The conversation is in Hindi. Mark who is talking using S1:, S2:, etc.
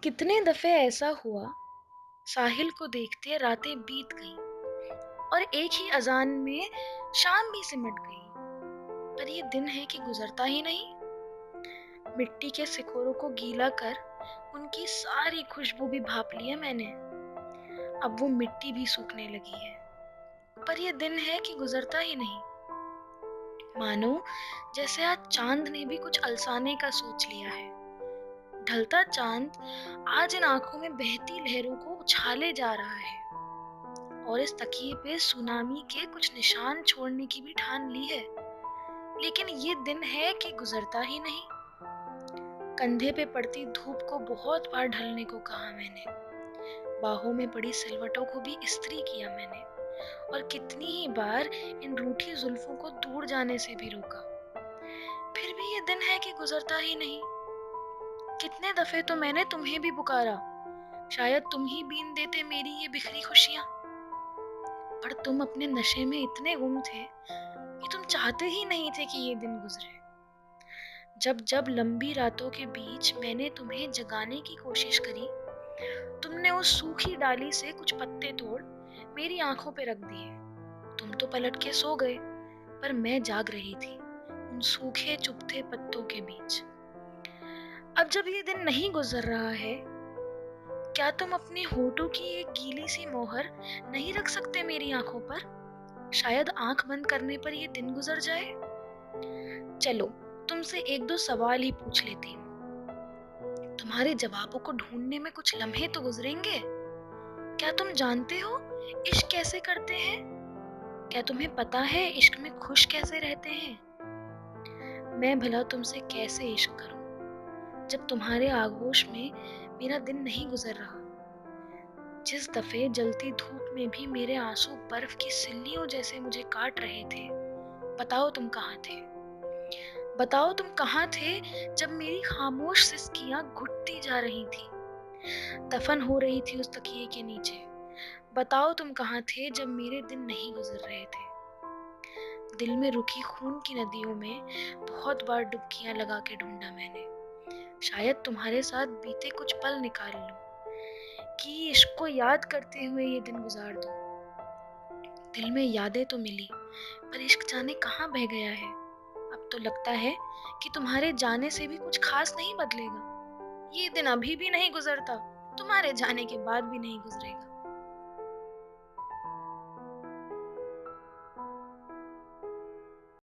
S1: कितने दफे ऐसा हुआ, साहिल को देखते रातें बीत गईं और एक ही अजान में शाम भी सिमट गई। पर ये दिन है कि गुजरता ही नहीं। मिट्टी के सिकोरों को गीला कर उनकी सारी खुशबू भी भाप ली है मैंने। अब वो मिट्टी भी सूखने लगी है, पर ये दिन है कि गुजरता ही नहीं। मानो जैसे आज चांद ने भी कुछ अलसाने का सोच लिया है। ढलता चांद आज इन आंखों में बहती लहरों को उछाले जा रहा है और इस तकिए पे सुनामी के कुछ निशान छोड़ने की भी ठान ली है। लेकिन ये दिन है कि गुजरता ही नहीं। कंधे पे पड़ती धूप को बहुत बार ढलने को कहा मैंने, बाहों में पड़ी सिलवटों को भी इस्त्री किया मैंने, और कितनी ही बार इन रूठी जुल्फों को दूर जाने से भी रोका। फिर भी ये दिन है कि गुजरता ही नहीं। कितने दफे तो मैंने तुम्हें भी पुकारा, शायद तुम ही बीन देते मेरी ये बिखरी खुशियां। पर तुम अपने नशे में इतने गुम थे कि तुम चाहते ही नहीं थे कि ये दिन गुजरे। जब जब लंबी रातों के बीच मैंने तुम्हें जगाने की कोशिश करी, तुमने उस सूखी डाली से कुछ पत्ते तोड़ मेरी आंखों पे रख दिए। तुम तो पलट के सो गए, पर मैं जाग रही थी उन सूखे चुभते पत्तों के बीच। अब जब ये दिन नहीं गुजर रहा है, क्या तुम अपने होठों की एक गीली सी मोहर नहीं रख सकते मेरी आंखों पर? शायद आंख बंद करने पर ये दिन गुजर जाए। चलो, तुमसे एक दो सवाल ही पूछ लेती हूँ। तुम्हारे जवाबों को ढूंढने में कुछ लम्हे तो गुजरेंगे। क्या तुम जानते हो इश्क कैसे करते हैं? क्या तुम्हें पता है इश्क में खुश कैसे रहते हैं? मैं भला तुमसे कैसे इश्क करूं जब तुम्हारे आगोश में मेरा दिन नहीं गुजर रहा। जिस दफे जलती धूप में भी मेरे आंसू बर्फ की सिल्लियों जैसे मुझे काट रहे थे, बताओ तुम कहाँ थे? बताओ तुम कहाँ थे जब मेरी खामोश सिसकियां घुटती जा रही थी, दफन हो रही थी उस तकिए के नीचे। बताओ तुम कहाँ थे जब मेरे दिन नहीं गुजर रहे थे। दिल में रुकी खून की नदियों में बहुत बार डुबकियां लगा के ढूंढा मैंने, शायद तुम्हारे साथ बीते कुछ पल निकाल लूं कि इश्क को याद करते हुए ये दिन गुजार दूं। दिल में यादें तो मिली, पर इश्क जाने कहाँ बह गया है। अब तो लगता है कि तुम्हारे जाने से भी कुछ खास नहीं बदलेगा। ये दिन अभी भी नहीं गुजरता, तुम्हारे जाने के बाद भी नहीं गुजरेगा।